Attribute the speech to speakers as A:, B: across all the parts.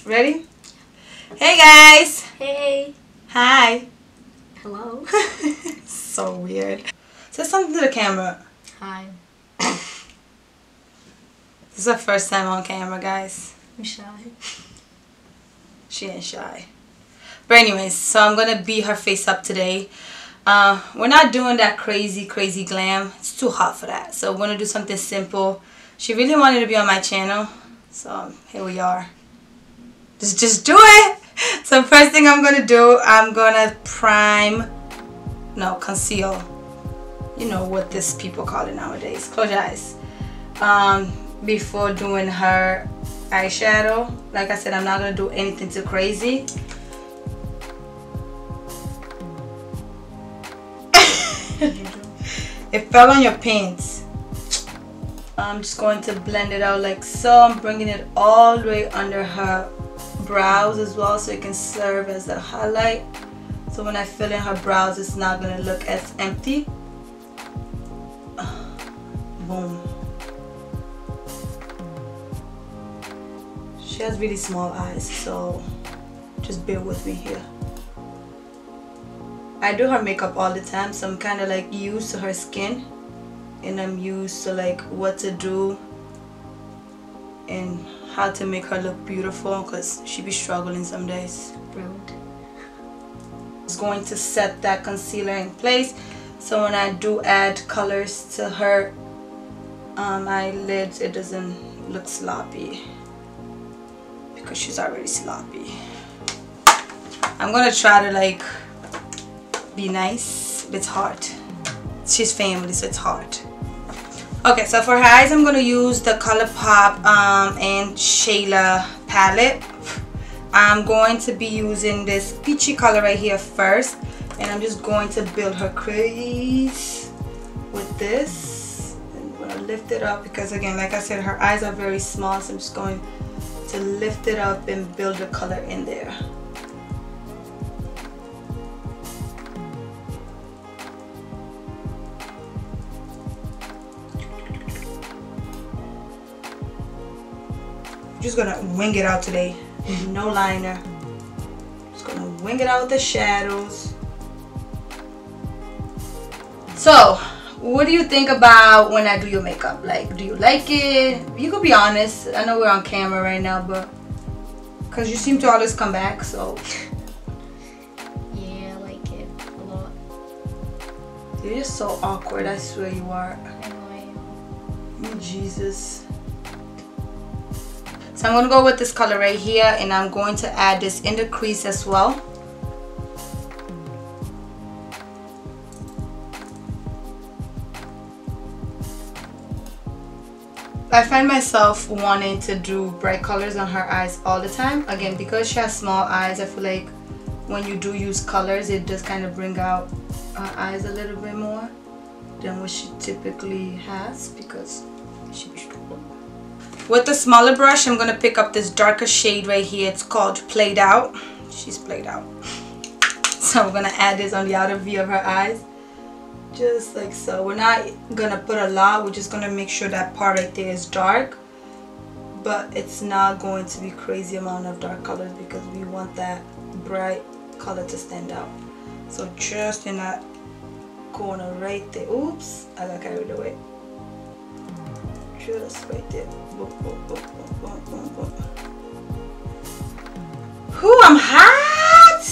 A: Ready? Hey guys!
B: Hey!
A: Hi!
B: Hello!
A: So weird. Say something to the camera.
B: Hi.
A: This is her first time on camera, guys.
B: I'm shy.
A: She ain't shy. But anyways, so I'm gonna beat her face up today. We're not doing that crazy glam. It's too hot for that. So we're gonna do something simple. She really wanted to be on my channel, so here we are. Just do it. So first thing I'm gonna do, I'm gonna conceal. You know what this people call it nowadays. Close your eyes. Before doing her eyeshadow. Like I said, I'm not gonna do anything too crazy. It fell on your pants. I'm just going to blend it out like so. I'm bringing it all the way under her brows as well, so it can serve as a highlight. So when I fill in her brows, it's not going to look as empty. Boom. She has really small eyes, so just bear with me here. I do her makeup all the time, so I'm kind of like used to her skin, and I'm used to like what to do and how to make her look beautiful, because she be struggling some days.
B: Rude.
A: Just going to set that concealer in place, so when I do add colors to her eyelids, it doesn't look sloppy, because she's already sloppy. I'm gonna try to like be nice, but it's hard. She's family, so it's hard. Okay, so for her eyes, I'm gonna use the ColourPop and Shayla palette. I'm going to be using this peachy color right here first, and I'm just going to build her crease with this. I'm gonna lift it up because, again, like I said, her eyes are very small, so I'm just going to lift it up and build the color in there. Just gonna wing it out today. No liner. Just gonna wing it out with the shadows. So, what do you think about when I do your makeup? Like, do you like it? You could be honest. I know we're on camera right now, but because you seem to always come back, so.
B: Yeah, I like it a lot.
A: You're just so awkward, I swear you are.
B: I know I am.
A: Oh, Jesus. So I'm going to go with this color right here, and I'm going to add this in the crease as well. I find myself wanting to do bright colors on her eyes all the time. Again, because she has small eyes, I feel like when you do use colors, it does kind of bring out her eyes a little bit more than what she typically has, because she be struggling. With the smaller brush, I'm going to pick up this darker shade right here. It's called Played Out. She's played out. So we're going to add this on the outer V of her eyes. Just like so. We're not going to put a lot. We're just going to make sure that part right there is dark. But it's not going to be crazy amount of dark colors, because we want that bright color to stand out. So just in that corner right there. Oops, I got carried away. Just right there. Boom, boom, boom, boom, boom, boom. Whew, I'm hot!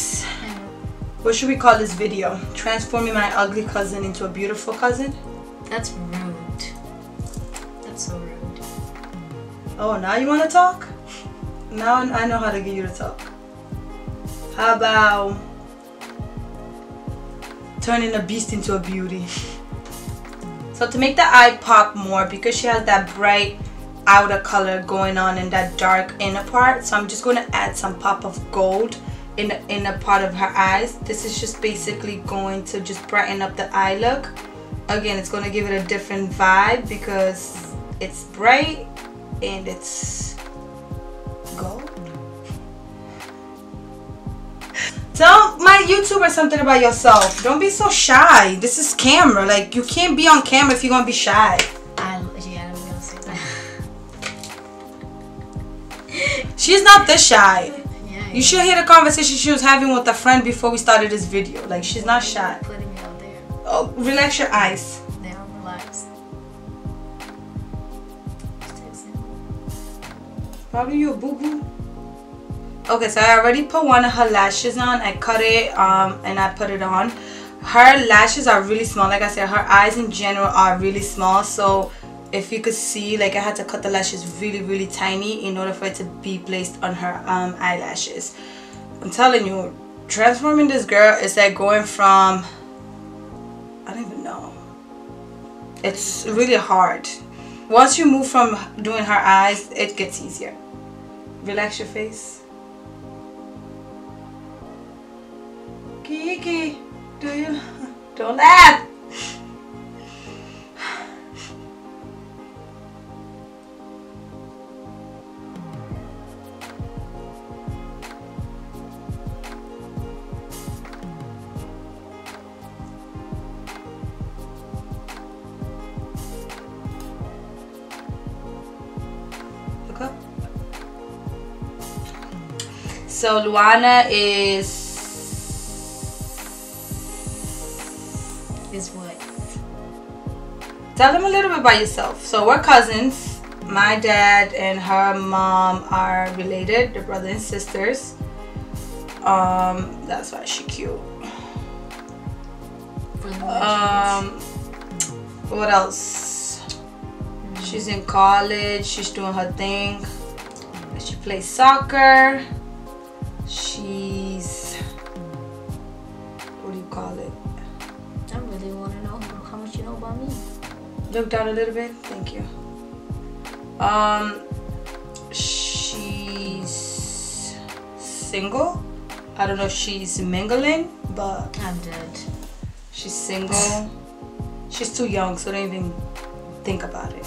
A: What should we call this video? Transforming my ugly cousin into a beautiful cousin?
B: That's rude. That's so rude.
A: Oh, now you want to talk? Now I know how to get you to talk. How about turning a beast into a beauty? So to make the eye pop more, because she has that bright outer color going on in that dark inner part, so I'm just going to add some pop of gold in the inner part of her eyes. This is just basically going to just brighten up the eye look. Again, it's going to give it a different vibe because it's bright and it's gold. Tell my YouTuber something about yourself. Don't be so shy. This is camera. Like, you can't be on camera if you're gonna be shy.
B: Yeah, I'm gonna say that.
A: She's not this shy.
B: Yeah,
A: You should hear the conversation she was having with a friend before we started this video. Like, she's not shy.
B: Putting me out there.
A: Oh, relax your eyes.
B: They are relaxed.
A: Probably you a boo-boo. Okay, so I already put one of her lashes on. I cut it and I put it on. Her lashes are really small. Like I said, her eyes in general are really small. So if you could see, like, I had to cut the lashes really tiny in order for it to be placed on her eyelashes. I'm telling you, transforming this girl is like going from, I don't even know. It's really hard. Once you move from doing her eyes, it gets easier. Relax your face. Kiki, do you? Don't laugh. Look up. So Luana is
B: what?
A: Tell them a little bit about yourself. So we're cousins. My dad and her mom are related. They're brother and sisters. That's why she's cute. What else? She's in college. She's doing her thing. She plays soccer. She's, what do you call it?
B: I really want to know how much you know about me.
A: Look down a little bit. Thank you. She's single. I don't know if she's mingling, but
B: I'm dead.
A: she's single. She's too young, so don't even think about it.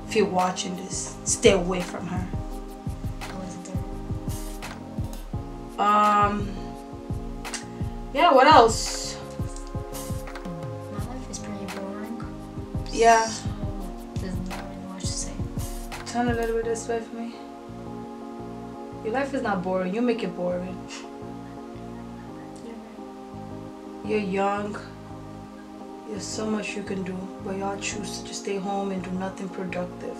A: If you're watching this, stay away from her.
B: I wasn't there.
A: Yeah, what else?
B: My life is pretty boring.
A: Yeah.
B: So there's not really much to say.
A: Turn a little bit this way for me. Your life is not boring. You make it boring. You're young. There's so much you can do, but y'all choose to just stay home and do nothing productive.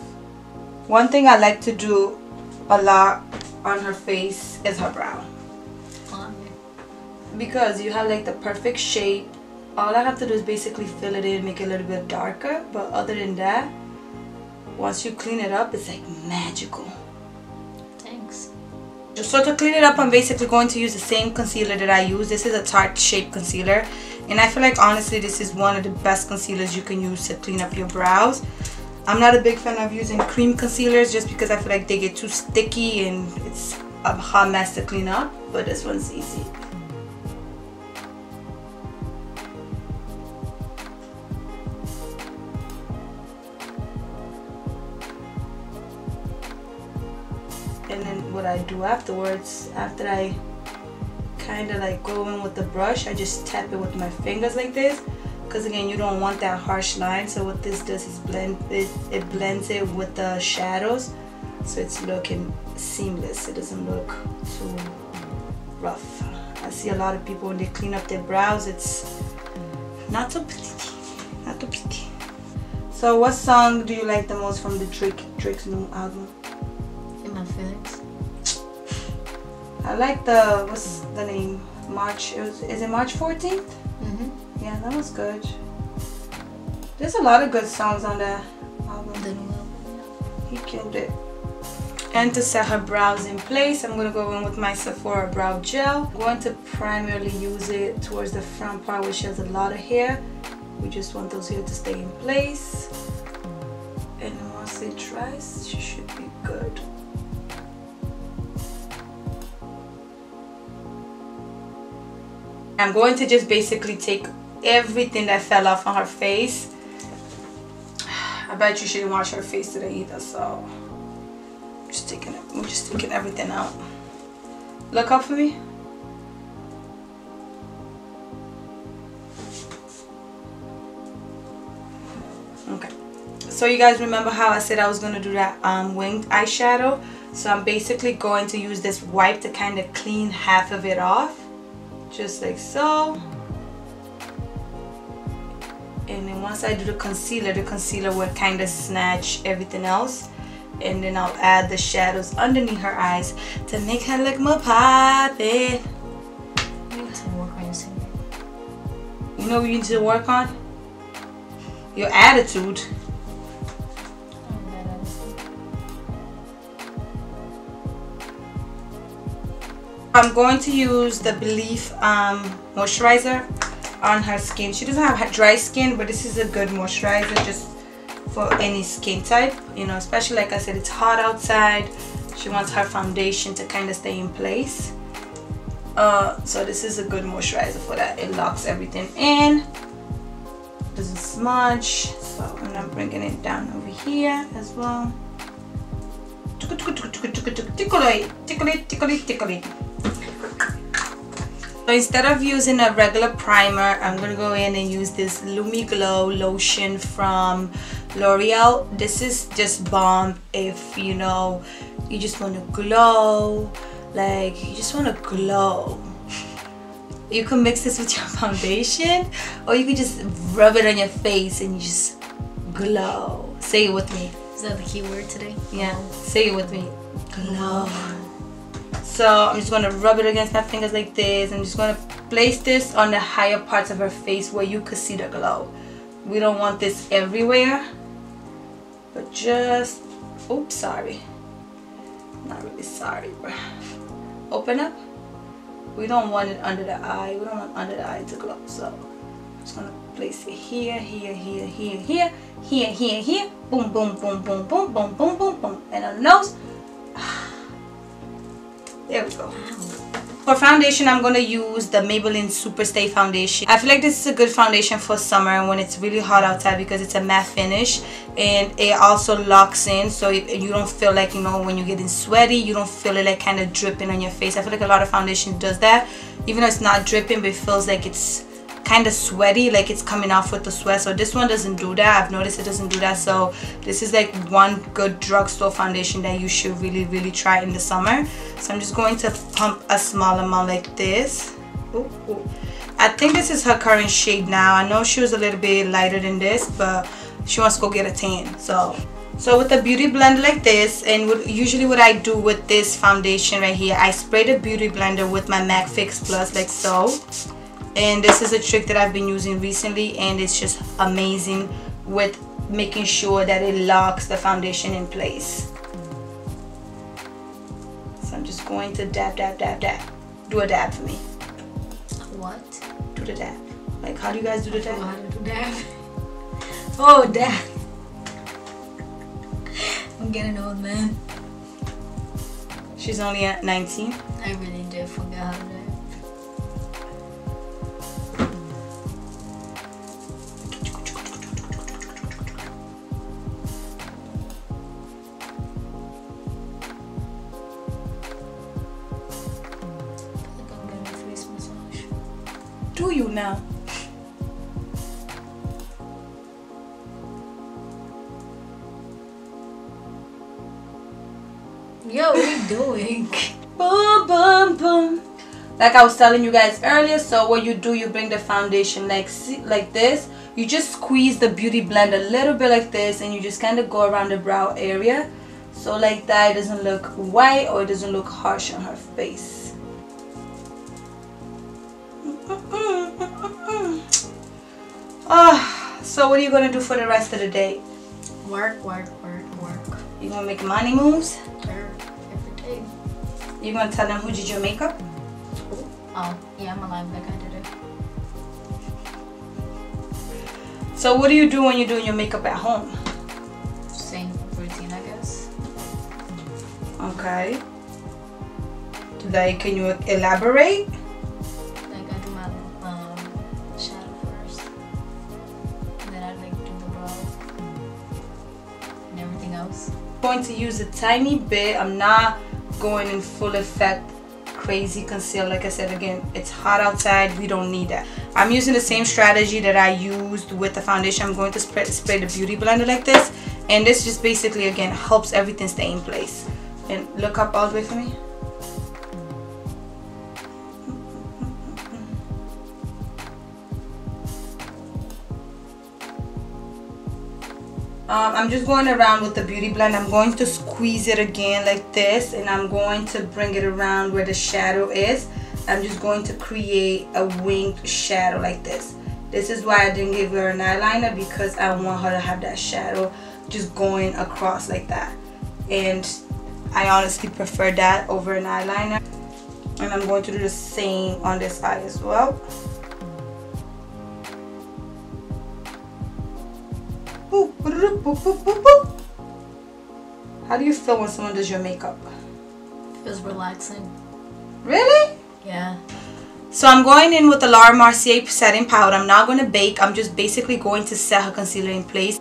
A: One thing I like to do a lot on her face is her brow.
B: Why?
A: Because you have like the perfect shape. All I have to do is basically fill it in, make it a little bit darker. But other than that, once you clean it up, it's like magical.
B: Thanks.
A: So to clean it up, I'm basically going to use the same concealer that I use. This is a Tarte Shape Concealer. And I feel like, honestly, this is one of the best concealers you can use to clean up your brows. I'm not a big fan of using cream concealers just because I feel like they get too sticky and it's a hot mess to clean up. But this one's easy. And then what I do afterwards, after I kind of like go in with the brush, I just tap it with my fingers like this, because again, you don't want that harsh line. So what this does is it blends it with the shadows, so it's looking seamless. It doesn't look too rough. I see a lot of people when they clean up their brows, it's not so pretty, not too pretty. So what song do you like the most from the Drake's new album?
B: In my feelings.
A: I like the, what's the name? March, is it March 14th?
B: Mm-hmm.
A: Yeah, that was good. There's a lot of good songs on that album.
B: The new album.
A: He killed it. And to set her brows in place, I'm going to go in with my Sephora Brow Gel. I'm going to primarily use it towards the front part where she has a lot of hair. We just want those hair to stay in place. And once it dries, she should be good. I'm going to just basically take everything that fell off on her face. I bet you she didn't wash her face today either, so we're just taking everything out. Look up for me. Okay. So you guys remember how I said I was gonna do that winged eyeshadow? So I'm basically going to use this wipe to kind of clean half of it off, just like so. And then once I do the concealer will kind of snatch everything else. And then I'll add the shadows underneath her eyes to make her look more poppy.
B: You need to work on your singing.
A: You know what you need to work on? Your attitude. I'm going to use the Belief moisturizer on her skin. She doesn't have dry skin, but this is a good moisturizer just for any skin type, you know, especially like I said, it's hot outside. She wants her foundation to kind of stay in place. So this is a good moisturizer for that. It locks everything in, doesn't smudge. So I'm bringing it down over here as well. Tickle it. So instead of using a regular primer, I'm gonna go in and use this Lumi Glow lotion from L'Oreal. This is just bomb if you know you just want to glow, like you just want to glow. You can mix this with your foundation, or you can just rub it on your face and you just glow. Say it with me.
B: Is that the key word today?
A: Yeah, say it with me. Glow. So I'm just going to rub it against my fingers like this. I'm just going to place this on the higher parts of her face where you could see the glow. We don't want this everywhere, but just, oops, sorry. Not really sorry, bro. Open up. We don't want it under the eye. We don't want under the eye to glow. So I'm just going to place it here, here, here, here, here, here, here, here. Boom, boom, boom, boom, boom, boom, boom, boom, boom. And on the nose. There we go. For foundation, I'm going to use the Maybelline Superstay foundation. I feel like this is a good foundation for summer when it's really hot outside because it's a matte finish and it also locks in, so you don't feel like, you know, when you're getting sweaty, you don't feel it like kind of dripping on your face. I feel like a lot of foundation does that. Even though it's not dripping, but it feels like it's kind of sweaty, like it's coming off with the sweat. So this one doesn't do that. I've noticed it doesn't do that. So this is like one good drugstore foundation that you should really try in the summer. So I'm just going to pump a small amount like this. Ooh, ooh. I think this is her current shade now. I know she was a little bit lighter than this, but she wants to go get a tan. So with a beauty blender like this, and usually what I do with this foundation right here, I spray the beauty blender with my MAC Fix Plus like so. And this is a trick that I've been using recently, and it's just amazing with making sure that it locks the foundation in place. So I'm just going to dab, dab, dab, dab. Do a dab for me.
B: What?
A: Do the dab. Like, how do you guys do the dab?
B: How to do dab? Oh, dab. I'm getting old, man.
A: She's only at 19.
B: I really did forget how to dab.
A: Do you now?
B: Yo, what are you doing?
A: Boom, boom, boom. Like I was telling you guys earlier, so what you do, you bring the foundation like this. You just squeeze the beauty blend a little bit like this, and you just kind of go around the brow area. So like that, it doesn't look white or it doesn't look harsh on her face. So what are you gonna do for the rest of the day?
B: Work.
A: You gonna make money moves?
B: Sure, every day.
A: You gonna tell them who did your makeup?
B: Oh, yeah, I'm alive. Like I did it.
A: So what do you do when you're doing your makeup at home?
B: Same routine, I guess.
A: Okay. Like, can you elaborate?
B: Like I do my shadow first, and then I like do the brow and everything else.
A: I'm going to use a tiny bit. I'm not going in full effect crazy conceal. Like I said, again, it's hot outside, we don't need that. I'm using the same strategy that I used with the foundation. I'm going to spray the beauty blender like this, and this just basically again helps everything stay in place. And look up all the way for me. I'm just going around with the beauty blend. I'm going to squeeze it again like this, and I'm going to bring it around where the shadow is. I'm just going to create a winged shadow like this. This is why I didn't give her an eyeliner, because I want her to have that shadow just going across like that. And I honestly prefer that over an eyeliner. And I'm going to do the same on this eye as well. Boop, boop, boop, boop, boop, boop. How do you feel when someone does your makeup?
B: Feels relaxing.
A: Really?
B: Yeah.
A: So I'm going in with the Laura Mercier setting powder. I'm not going to bake. I'm just basically going to set her concealer in place.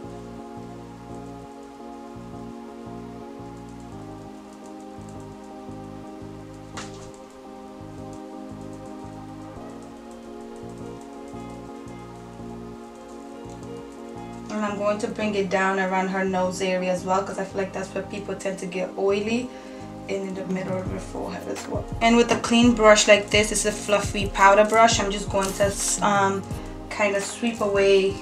A: And I'm going to bring it down around her nose area as well, because I feel like that's where people tend to get oily, and in the middle of her forehead as well. And with a clean brush like this, it's a fluffy powder brush, I'm just going to kind of sweep away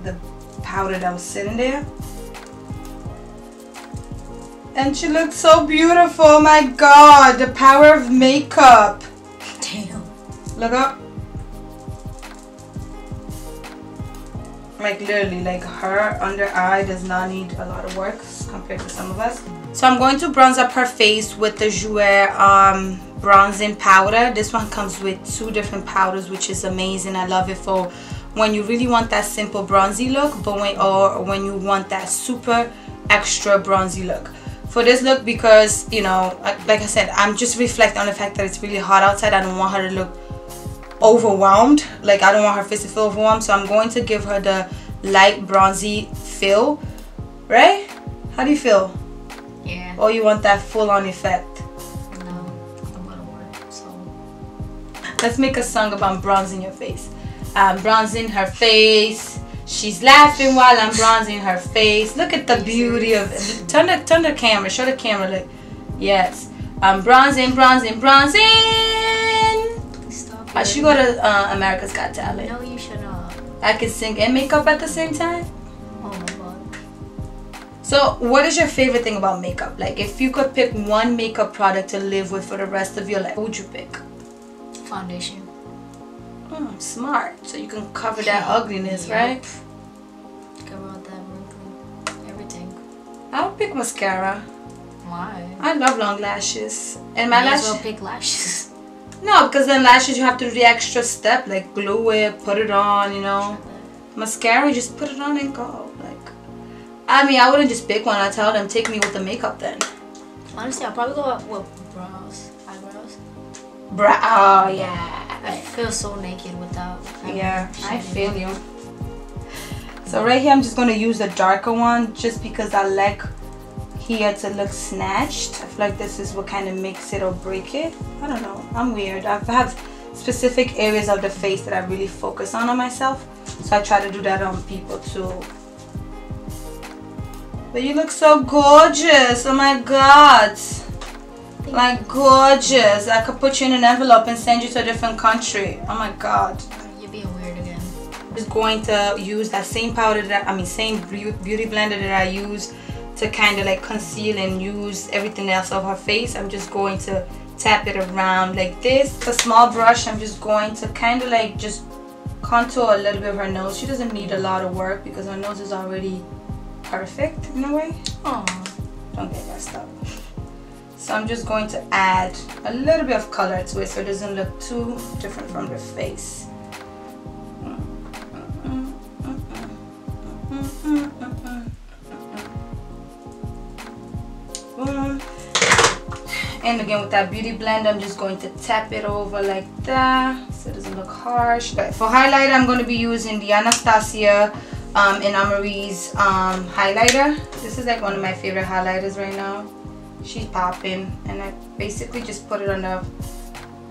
A: the powder that was sitting there. And she looks so beautiful. Oh my god, the power of makeup.
B: Damn.
A: Look up. Like literally, like her under eye does not need a lot of work compared to some of us. So I'm going to bronze up her face with the Jouer bronzing powder. This one comes with 2 different powders, which is amazing. I love it for when you really want that simple bronzy look, but when you want that super extra bronzy look. For this look, because you know, like I said, I'm just reflecting on the fact that it's really hot outside. I don't want her to look overwhelmed. Like I don't want her face to feel overwhelmed, so I'm going to give her the light bronzy feel. Right? How do you feel?
B: Yeah.
A: Or you want that full-on effect?
B: No, I'm gonna work. So
A: let's make a song about bronzing your face. I'm bronzing her face. She's laughing while I'm bronzing her face. Look at the beauty of it. Turn the camera. Show the camera. Like, yes. I'm bronzing, bronzing, bronzing.
B: stop.
A: I should go to America's Got Talent.
B: No, you should not.
A: I can sing and make up at the same time.
B: Oh my god.
A: So, what is your favorite thing about makeup? Like, if you could pick one makeup product to live with for the rest of your life, what would you pick?
B: Foundation.
A: Smart. So you can cover that ugliness, right?
B: Cover out that wrinkle. Everything.
A: I would pick mascara.
B: Why?
A: I love long lashes. And my
B: lashes.
A: lashes.
B: Well pick lashes.
A: No, because then lashes you have to do the extra step, like glue it, put it on, you know. Mascara, you just put it on and go. Like, I mean, I wouldn't just pick one. I tell them, take me with the makeup then.
B: Honestly, I'll probably go with brows, eyebrows.
A: Oh yeah.
B: I feel so naked without.
A: Yeah, I feel you. So right here, I'm just gonna use the darker one, just because I like here to look snatched. I feel like this is what kind of makes it or break it. I don't know. I'm weird. I have specific areas of the face that I really focus on myself, so I try to do that on people too. But you look so gorgeous. Oh my god. Like gorgeous. I could put you in an envelope and send you to a different country. Oh my god.
B: You're being weird again.
A: I'm just going to use that same powder that same beauty blender that I use to kind of like conceal and use everything else of her face. I'm just going to tap it around like this. With a small brush, I'm just going to kind of like just contour a little bit of her nose. She doesn't need a lot of work because her nose is already perfect in a way.
B: Oh,
A: don't get messed up. So I'm just going to add a little bit of color to it so it doesn't look too different from the face. Boom. And again with that beauty blend, I'm just going to tap it over like that so it doesn't look harsh. But for highlighter, I'm going to be using the Anastasia and Amarie's highlighter. This is like one of my favorite highlighters right now. She's popping, and I basically just put it on the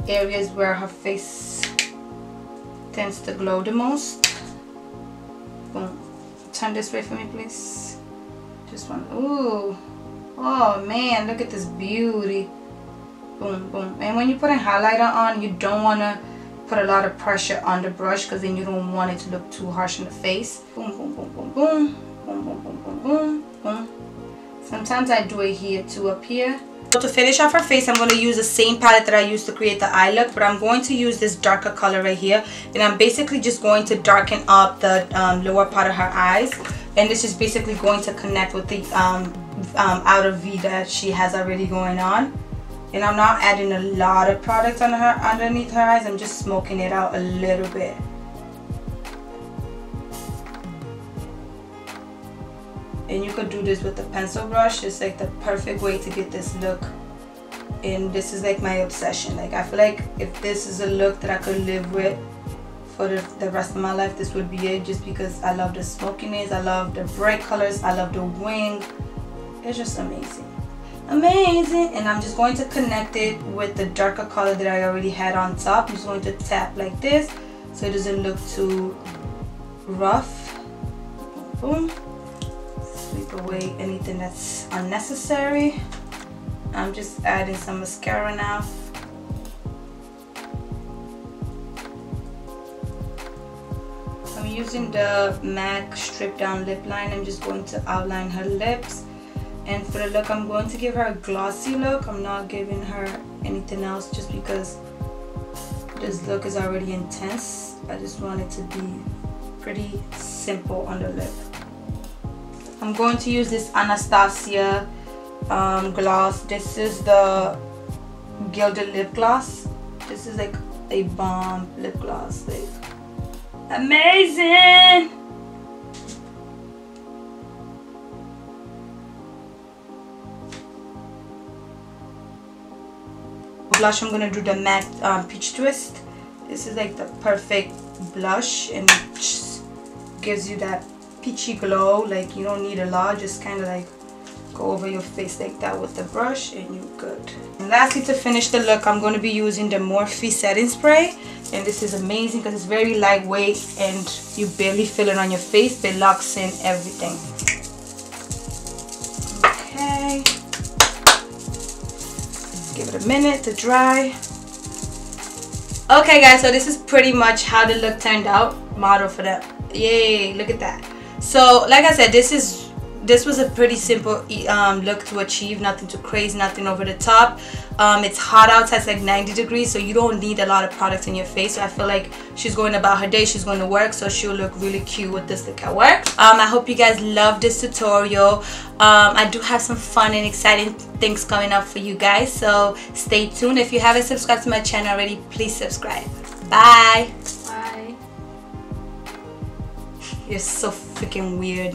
A: areas where her face tends to glow the most. Boom. Turn this way for me, please. Just one. Ooh. Oh man, look at this beauty. Boom, boom. And when you're putting highlighter on, you don't want to put a lot of pressure on the brush because then you don't want it to look too harsh in the face. Boom, boom, boom, boom, boom. Boom, boom, boom, boom, boom, boom. Sometimes I do it here too, up here. So to finish off her face, I'm going to use the same palette that I used to create the eye look, but I'm going to use this darker color right here. And I'm basically just going to darken up the lower part of her eyes. And this is basically going to connect with the outer V that she has already going on. And I'm not adding a lot of product on her underneath her eyes. I'm just smoking it out a little bit. And you could do this with the pencil brush. It's like the perfect way to get this look. And this is like my obsession. Like I feel like if this is a look that I could live with for the rest of my life, this would be it. Just because I love the smokiness, I love the bright colors, I love the wing. It's just amazing. Amazing. And I'm just going to connect it with the darker color that I already had on top. I'm just going to tap like this so it doesn't look too rough. Boom, boom. Sweep away anything that's unnecessary. I'm just adding some mascara now. I'm using the MAC Strip Down Lip Line. I'm just going to outline her lips. And for the look, I'm going to give her a glossy look. I'm not giving her anything else just because this look is already intense. I just want it to be pretty simple on the lip. I'm going to use this Anastasia gloss. This is the Gilded Lip Gloss. This is like a bomb lip gloss. Like, amazing! Blush, I'm gonna do the matte Peach Twist. This is like the perfect blush and it just gives you that peachy glow. Like you don't need a lot, just kind of like go over your face like that with the brush and you're good. And lastly, to finish the look, I'm going to be using the Morphe setting spray, and this is amazing because it's very lightweight and you barely feel it on your face, but it locks in everything. Okay, give it a minute to dry. Okay guys, so this is pretty much how the look turned out. Model for that. Yay, look at that. So like I said, this was a pretty simple look to achieve. Nothing too crazy, nothing over the top. It's hot outside, it's like 90 degrees, so you don't need a lot of product in your face. So I feel like she's going about her day, she's going to work, so she'll look really cute with this look at work. I hope you guys love this tutorial. I do have some fun and exciting things coming up for you guys, so stay tuned. If you haven't subscribed to my channel already, please subscribe. Bye.
B: Bye.
A: You're so freaking weird, man.